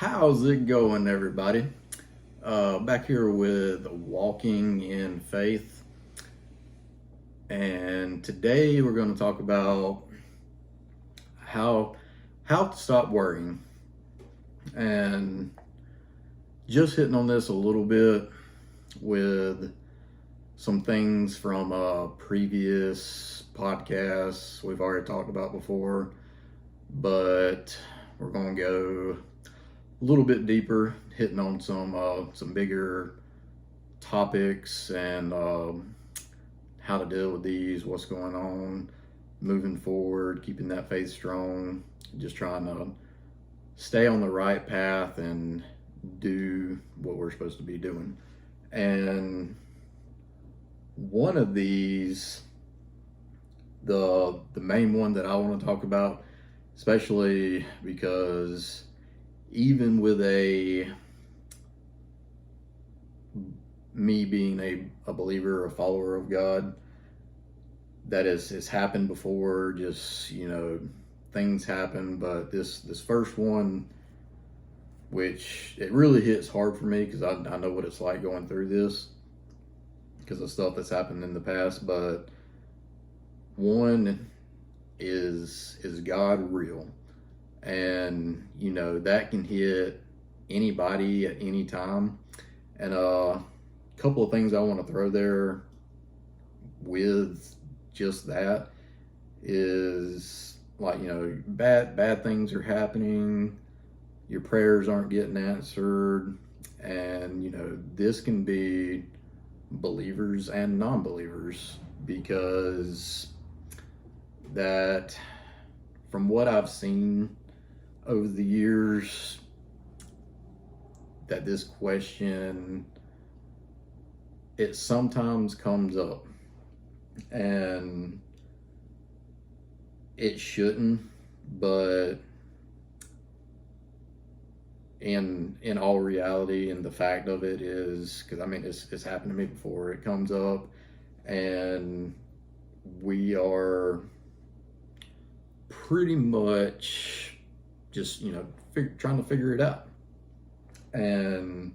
How's it going, everybody? Back here with Walking in Faith, and today we're going to talk about how to stop worrying, and just hitting on this a little bit with some things from previous podcasts we've already talked about before, but we're going to go a little bit deeper, hitting on some bigger topics and how to deal with these, what's going on, moving forward, keeping that faith strong, just trying to stay on the right path and do what we're supposed to be doing. And one of these, the main one that I want to talk about, especially because even with me being a believer, a follower of God, that has happened before. Just, things happen, but this first one, which it really hits hard for me because I know what it's like going through this because of stuff that's happened in the past. But one is God real? And that can hit anybody at any time. And a couple of things I want to throw there with just that is, like, bad things are happening, your prayers aren't getting answered, and this can be believers and non-believers, because that, from what I've seen over the years, that this question, it sometimes comes up, and it shouldn't, but in all reality, and the fact of it is, because it's happened to me before, it comes up and we are pretty much just trying to figure it out. And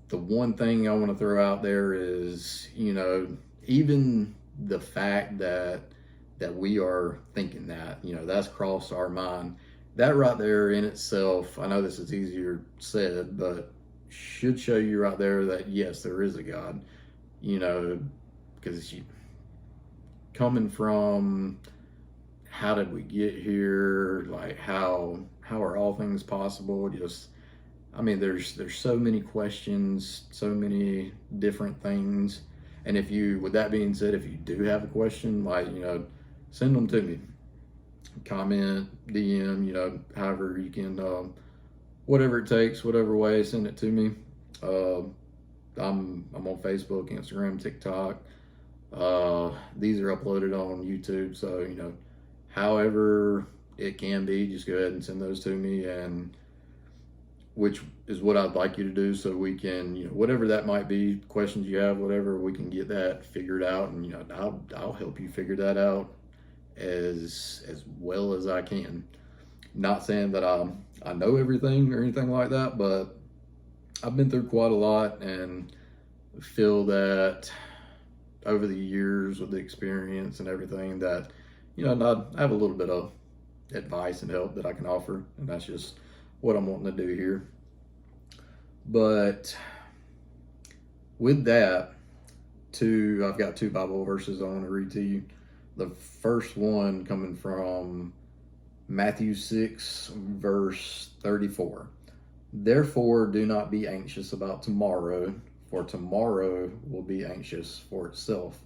the one thing I want to throw out there is, even the fact that we are thinking that, that's crossed our mind, that right there in itself, I know this is easier said, but should show you right there that yes, there is a God, because coming from, how did we get here? Like, how are all things possible? Just, there's so many questions, so many different things. And with that being said, if you do have a question, like, send them to me. Comment, DM, however you can, whatever it takes, whatever way, send it to me. I'm on Facebook, Instagram, TikTok. These are uploaded on YouTube, so however it can be, just go ahead and send those to me, and which is what I'd like you to do, so we can, whatever that might be, questions you have, whatever, we can get that figured out, and I'll help you figure that out as well as I can. Not saying that I know everything or anything like that, but I've been through quite a lot, and feel that over the years with the experience and everything that, I have a little bit of advice and help that I can offer, and that's just what I'm wanting to do here. But with that, I've got two Bible verses I want to read to you. The first one coming from Matthew 6, verse 34. Therefore, do not be anxious about tomorrow, for tomorrow will be anxious for itself.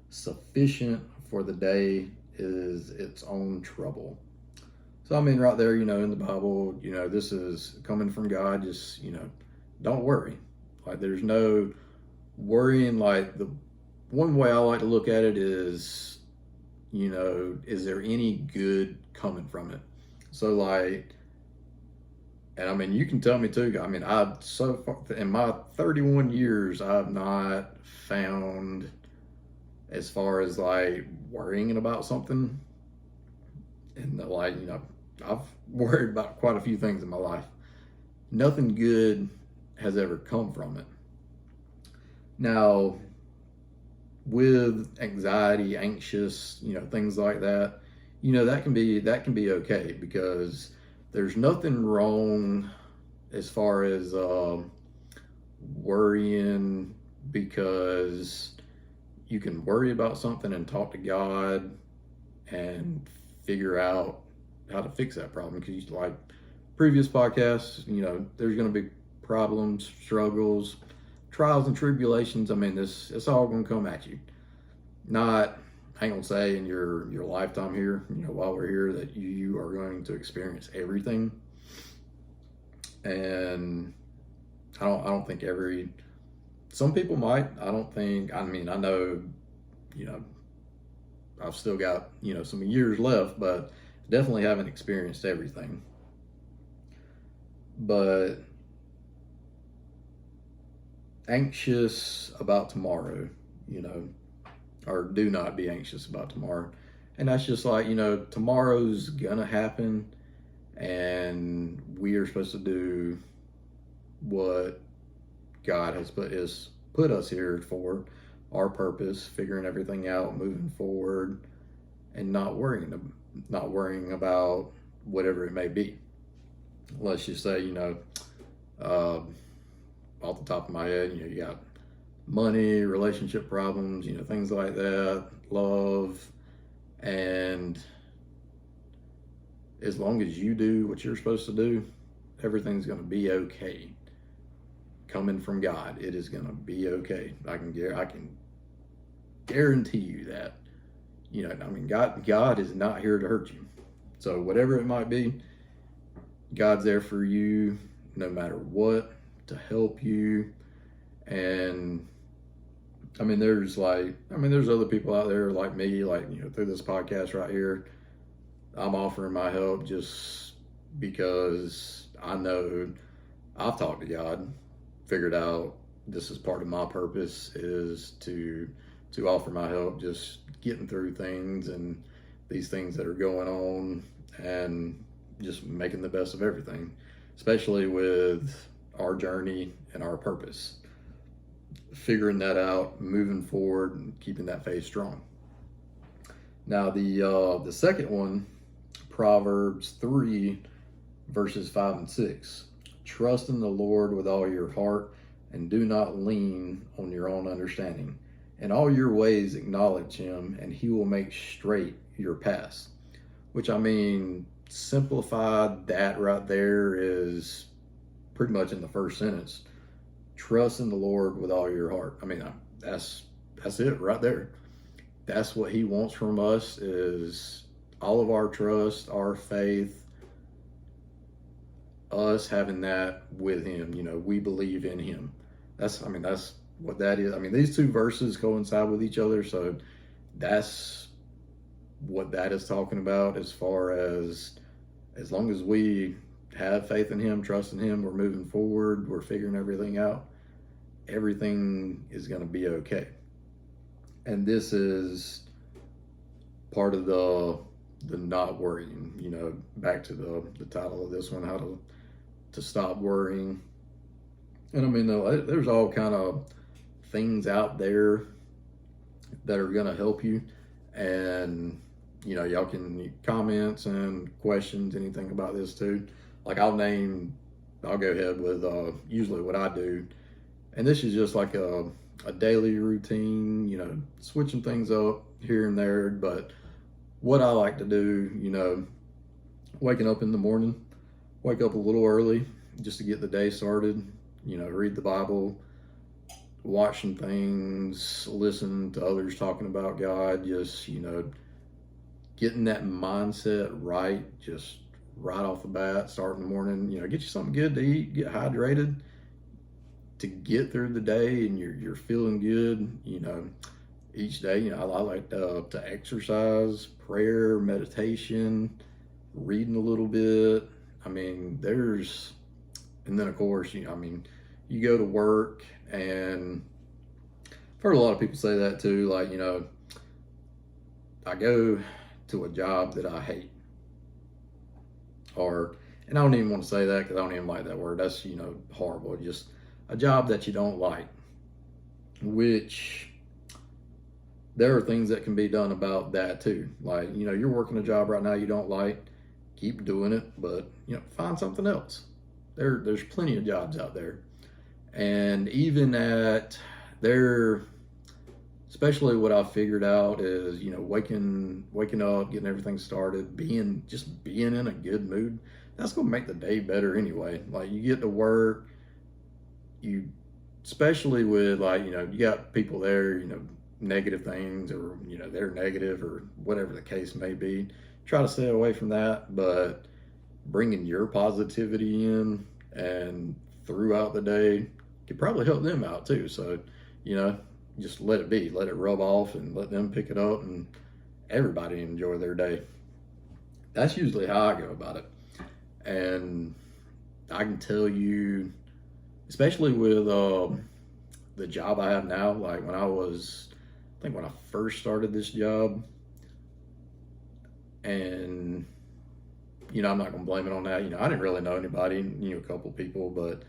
Sufficient for the day is its own trouble. So, right there, in the Bible, this is coming from God. Just, don't worry. Like, there's no worrying. Like, the one way I like to look at it is, is there any good coming from it? So, like, and you can tell me too. I've so far in my 31 years, I've not found, as far as like worrying about something, and like I've worried about quite a few things in my life. Nothing good has ever come from it. Now, with anxiety, anxious, things like that, that can be okay, because there's nothing wrong as far as worrying, because you can worry about something and talk to God and figure out how to fix that problem. Because, like previous podcasts, there's going to be problems, struggles, trials, and tribulations. I mean, it's all going to come at you. Not, I ain't gonna say in your lifetime here, while we're here, that you are going to experience everything. And I don't think some people might. I don't think. I mean, I know, you know, I've still got some years left, but definitely haven't experienced everything. But anxious about tomorrow, or do not be anxious about tomorrow. And that's just like, tomorrow's gonna happen, and we are supposed to do what God has put us here for, our purpose, figuring everything out, moving forward, and not worrying about whatever it may be. Let's just say, uh, off the top of my head, you got money, relationship problems, things like that, love, and as long as you do what you're supposed to do, everything's going to be okay. Coming from God, it is going to be okay. I can guarantee you that. God is not here to hurt you. So whatever it might be, God's there for you no matter what, to help you. And there's other people out there like me, through this podcast right here. I'm offering my help just because I know I've talked to God, figured out this is part of my purpose, is to offer my help, just getting through things and these things that are going on, and just making the best of everything, especially with our journey and our purpose. Figuring that out, moving forward, and keeping that faith strong. Now, the second one, Proverbs 3, verses 5 and 6. Trust in the Lord with all your heart, and do not lean on your own understanding. In all your ways acknowledge him, and he will make straight your paths. Which, simplified, that right there is pretty much in the first sentence. Trust in the Lord with all your heart. That's it right there. That's what he wants from us, is all of our trust, our faith, us having that with him. We believe in him. That's what that is. These two verses coincide with each other, so that's what that is talking about. As far as long as we have faith in him, trust in him, we're moving forward, we're figuring everything out, everything is going to be okay. And this is part of the not worrying, back to the title of this one, how to stop worrying. And there's all kind of things out there that are going to help you. And y'all can comments and questions, anything about this too. Like I'll go ahead with usually what I do, and this is just like a daily routine, switching things up here and there. But what I like to do, waking up in the morning, wake up a little early just to get the day started, read the Bible, watch some things, listen to others talking about God, just, getting that mindset right, just right off the bat, starting the morning, get you something good to eat, get hydrated to get through the day, and you're feeling good, each day. I like to exercise, prayer, meditation, reading a little bit. And then of course, you go to work, and I've heard a lot of people say that too, like, I go to a job that I hate. or, and I don't even want to say that because I don't even like that word. That's, horrible. Just a job that you don't like, which there are things that can be done about that too. Like, you're working a job right now you don't like, keep doing it, but, find something else. There's plenty of jobs out there. And even at there, especially what I've figured out is, waking up, getting everything started, being in a good mood, that's going to make the day better anyway. Like, you get to work, you, especially with, like, you got people there, negative things, or, they're negative, or whatever the case may be. Try to stay away from that, but bringing your positivity in and throughout the day could probably help them out too. So, you know, just let it be, let it rub off, and let them pick it up, and everybody enjoy their day. That's usually how I go about it. And I can tell you, especially with the job I have now, like I think when I first started this job, and I'm not gonna blame it on that. I didn't really know anybody, knew a couple people, but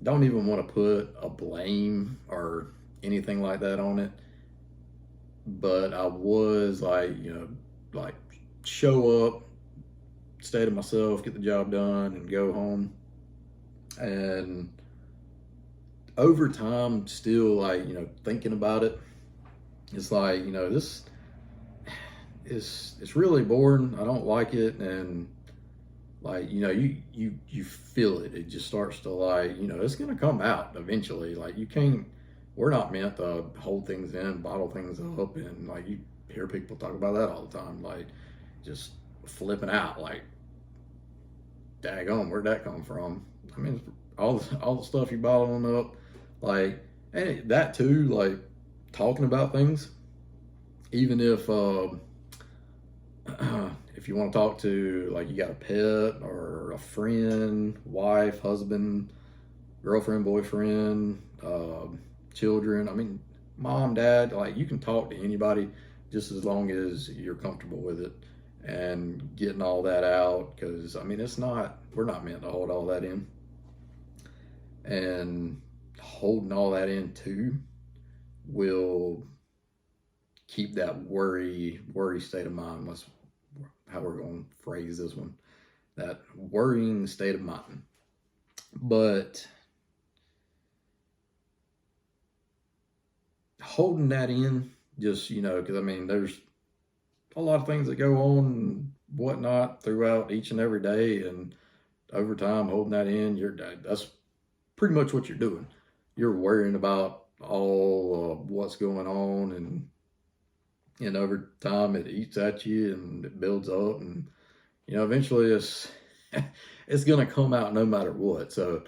don't even want to put a blame or anything like that on it. But I was like, like show up, stay to myself, get the job done, and go home. And over time, still like, thinking about it, it's like, this is, it's really boring. I don't like it. And like, you feel it. It just starts to like, it's going to come out eventually. Like, we're not meant to hold things in, bottle things up. And like, you hear people talk about that all the time, like just flipping out, like, daggone, where'd that come from? I mean, all the stuff you bottling up, like, and that too, like talking about things, even if if you want to talk to, like, you got a pet or a friend, wife, husband, girlfriend, boyfriend, children. I mean, mom, dad, like, you can talk to anybody just as long as you're comfortable with it and getting all that out. Because, I mean, we're not meant to hold all that in. And holding all that in too will keep that worry state of mind. That's how we're going to phrase this one. That worrying state of mind. But holding that in, just, because I mean, there's a lot of things that go on and whatnot throughout each and every day. And over time, holding that in, that's pretty much what you're doing. You're worrying about all what's going on, and over time it eats at you and it builds up, and eventually it's gonna come out no matter what. So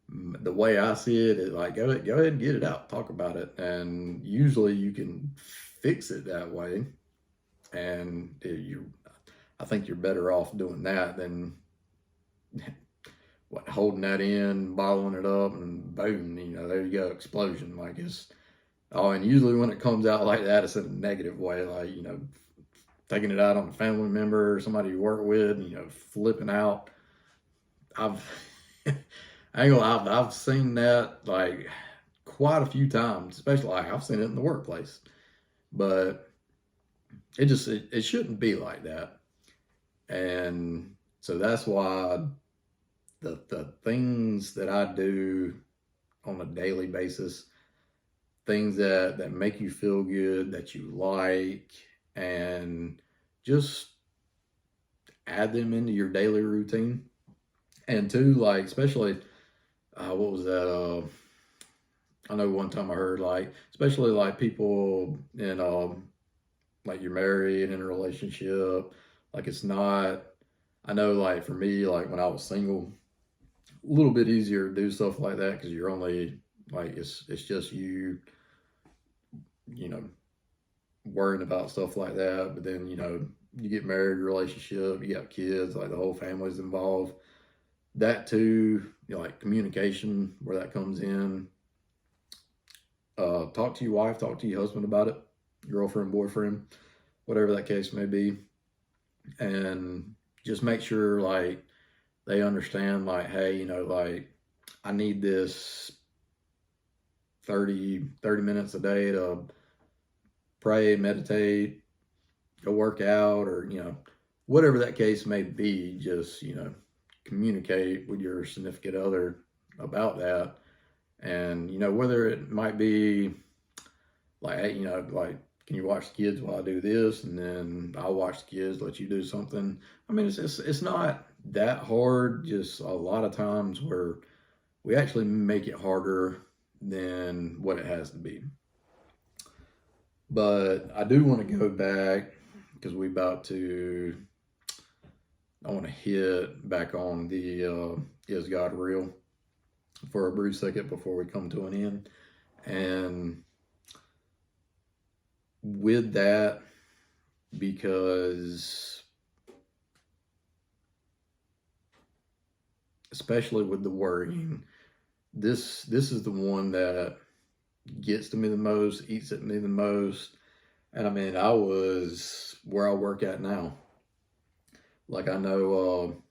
the way I see it is like, go ahead and get it out, talk about it, and usually you can fix it that way. And I think you're better off doing that than holding that in, bottling it up, and boom, there you go, explosion. Like, and usually when it comes out like that, it's in a negative way, like, taking it out on a family member or somebody you work with, flipping out. I've seen that like quite a few times, especially like I've seen it in the workplace. But it shouldn't be like that. And so that's why the things that I do on a daily basis, things that make you feel good, that you like, and just add them into your daily routine. And two, like, especially, what was that? I know one time I heard, like, especially like people in, like, you're married in a relationship, like, it's not, I know, like, for me, like, when I was single, a little bit easier to do stuff like that because you're only, like, it's just you worrying about stuff like that. But then, you get married, relationship, you got kids, like the whole family's involved. That too, like communication, where that comes in. Talk to your wife, talk to your husband about it, girlfriend, boyfriend, whatever that case may be. And just make sure like they understand like, hey, like I need this 30 minutes a day to pray, meditate, go work out, or whatever that case may be. Just communicate with your significant other about that. And whether it might be like, hey, like, can you watch the kids while I do this, and then I'll watch the kids, let you do something. I mean, it's not that hard. Just a lot of times where we actually make it harder than what it has to be. But I do want to go back because I want to hit back on the is God real for a brief second before we come to an end. And with that, because especially with the worrying, this is the one that gets to me the most, eats at me the most. And I mean, I was where I work at now. Like, I know,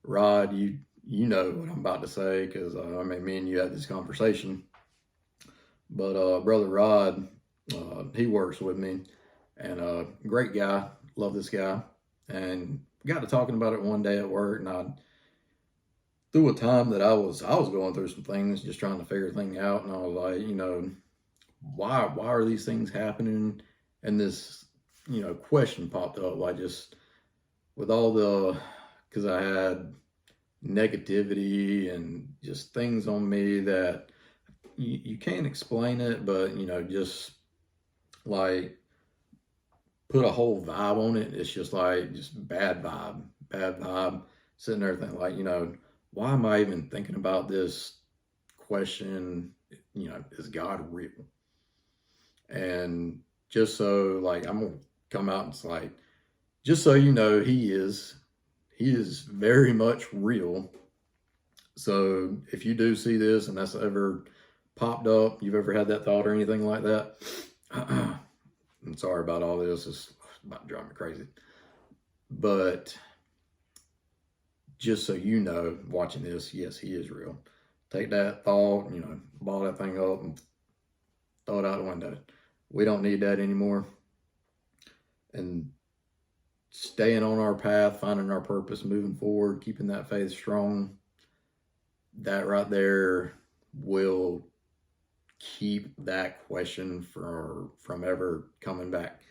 Rod, you know what I'm about to say, because I mean, me and you had this conversation. But brother Rod, he works with me, and great guy, love this guy. And got to talking about it one day at work, and through a time that I was going through some things, just trying to figure things out, and I was like, why are these things happening? And this question popped up, like, just with all because I had negativity and just things on me that you can't explain it, but just like put a whole vibe on it. It's just like just bad vibe. Sitting there thinking like, why am I even thinking about this question? Is God real? And just so like I'm gonna come out and it's like, just so you know, he is very much real. So if you do see this and that's ever popped up, you've ever had that thought or anything like that, I'm sorry about all this. It's about to drive me crazy. But just so you know, watching this, yes, he is real. Take that thought, ball that thing up and throw it out the window. We don't need that anymore. And staying on our path, finding our purpose, moving forward, keeping that faith strong, that right there will keep that question from ever coming back,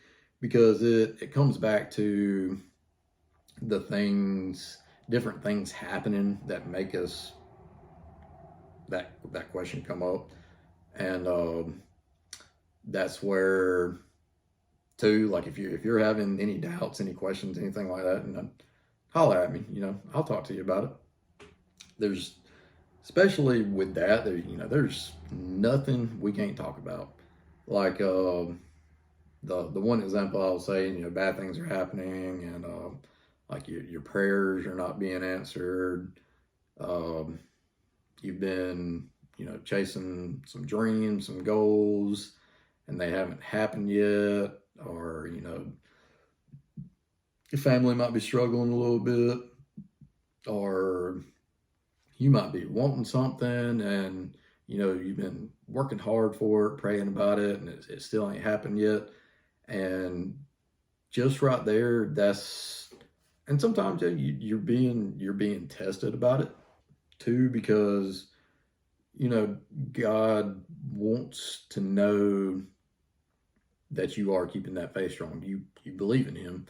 because it comes back to the different things happening that make us that question come up. And that's where too, like, if you're having any doubts, any questions, anything like that, and holler at me, I'll talk to you about it. There's, especially with that, there's nothing we can't talk about. Like, the one example I'll say, bad things are happening, and like your prayers are not being answered. You've been chasing some dreams, some goals, and they haven't happened yet. Or your family might be struggling a little bit, or you might be wanting something and you've been working hard for it, praying about it, and it still ain't happened yet. And just right there, and sometimes you're being tested about it too, because God wants to know that you are keeping that faith strong. You believe in him.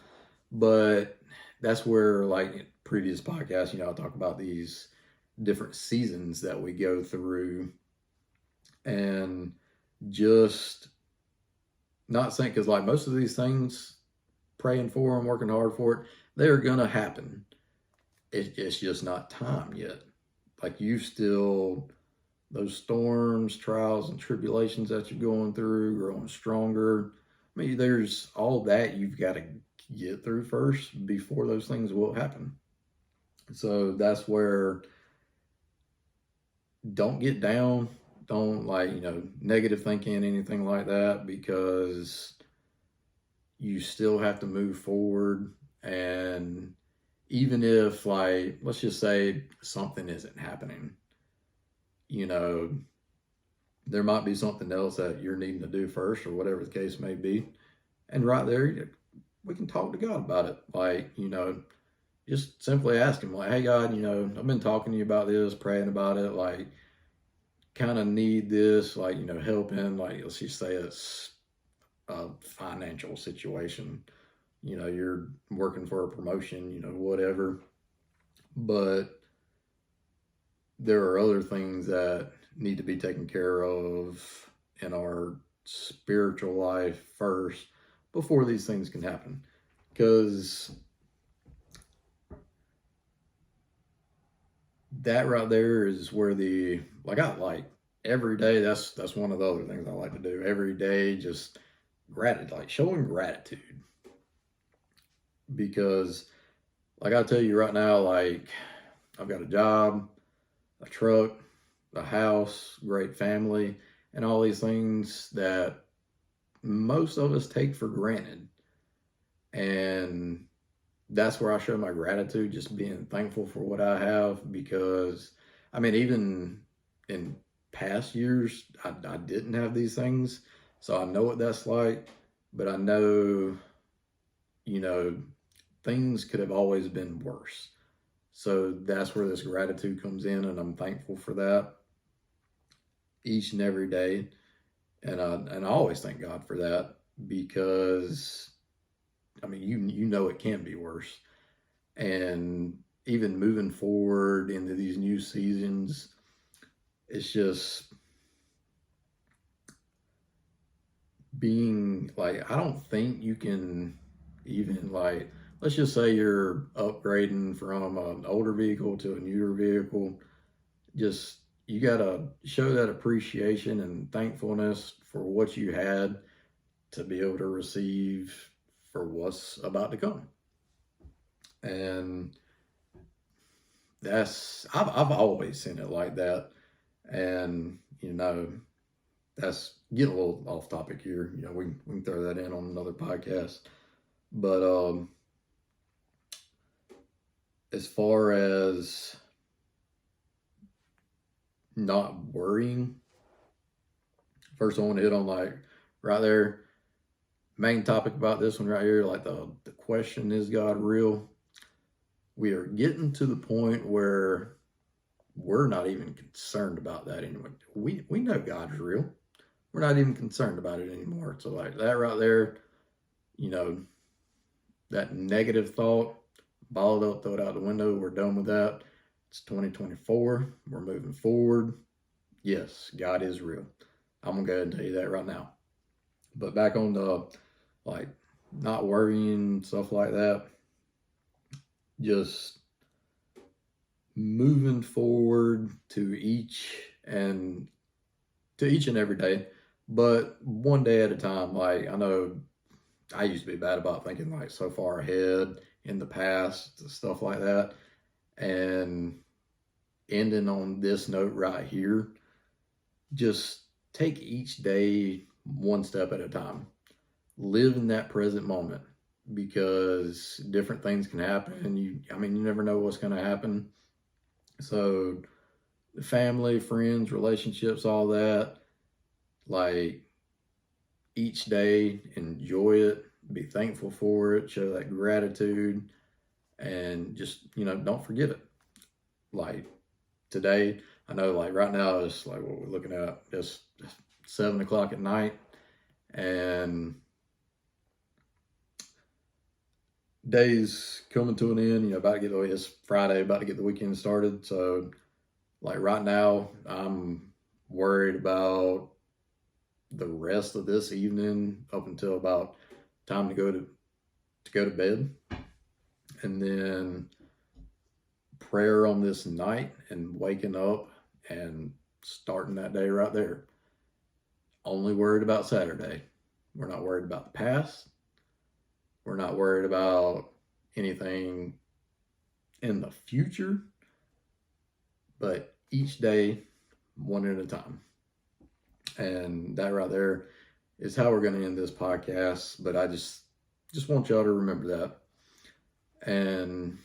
But that's where, like in previous podcasts, I talk about these different seasons that we go through, and just not saying, because like most of these things, praying for them, working hard for it, they're gonna happen. It's just not time yet. Like, those storms, trials, and tribulations that you're going through, growing stronger. I mean, there's all that you've got to get through first before those things will happen. So that's where, don't get down. Don't negative thinking, anything like that, because you still have to move forward. And even if, like, let's just say something isn't happening, you know, there might be something else that you're needing to do first, or whatever the case may be. And right there, we can talk to God about it. Like, just simply ask Him, like, hey, God, I've been talking to you about this, praying about it, like, kind of need this, like, help in, like, let's just say it's a financial situation. You're working for a promotion, whatever. But there are other things that need to be taken care of in our spiritual life first before these things can happen. Because that right there is where I like every day, that's one of the other things I like to do every day, just gratitude, like showing gratitude. Because like I tell you right now, like I've got a job, a truck, a house, great family, and all these things that most of us take for granted. And that's where I show my gratitude, just being thankful for what I have. Because, I mean, even in past years, I didn't have these things. So I know what that's like. But I know, you know, things could have always been worse. So that's where this gratitude comes in, and I'm thankful for that each and every day. And I always thank God for that, because I mean, you know it can be worse. And even moving forward into these new seasons, it's just being like, I don't think you can even, like, let's just say you're upgrading from an older vehicle to a newer vehicle. Just, you got to show that appreciation and thankfulness for what you had to be able to receive for what's about to come. And I've always seen it like that. And that's getting a little off topic here. We can throw that in on another podcast. But as far as not worrying, first I want to hit on, like, right there, main topic about this one right here, like the question, is God real? We are getting to the point where we're not even concerned about that anymore. We know God's real. We're not even concerned about it anymore. So like that right there, that negative thought, ball it up, throw it out the window. We're done with that. It's 2024. We're moving forward. Yes, God is real. I'm gonna go ahead and tell you that right now. But back on the, like, not worrying, stuff like that, just moving forward to each and every day, but one day at a time. Like, I know I used to be bad about thinking, like, so far ahead in the past, stuff like that. And ending on this note right here, just take each day one step at a time. Live in that present moment, because different things can happen. You never know what's going to happen. So family, friends, relationships, all that, like, each day, enjoy it, be thankful for it, show that gratitude, and just, don't forget it. Like today, I know, like right now, it's like what we're looking at, it's 7 o'clock at night, and day's coming to an end, about to get away. It's Friday, about to get the weekend started. So like right now, I'm worried about the rest of this evening up until about time to go to bed, and then prayer on this night, and waking up and starting that day right there. Only worried about Saturday. We're not worried about the past. We're not worried about anything in the future, but each day, one at a time. And that right there is how we're going to end this podcast. But I just want y'all to remember that. And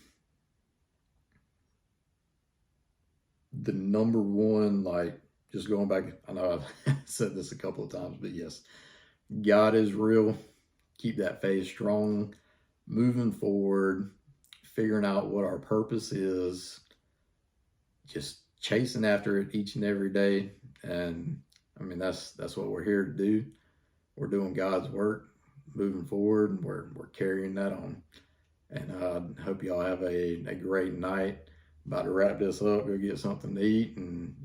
the number one, like, just going back, I know I've said this a couple of times, but yes, God is real. Keep that faith strong, moving forward, figuring out what our purpose is, just chasing after it each and every day. And I mean, that's what we're here to do. We're doing God's work, moving forward, and we're carrying that on. And I hope y'all have a great night. About to wrap this up, go get something to eat, and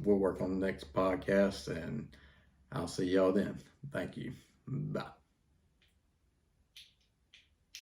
we'll work on the next podcast, and I'll see y'all then. Thank you. Bye.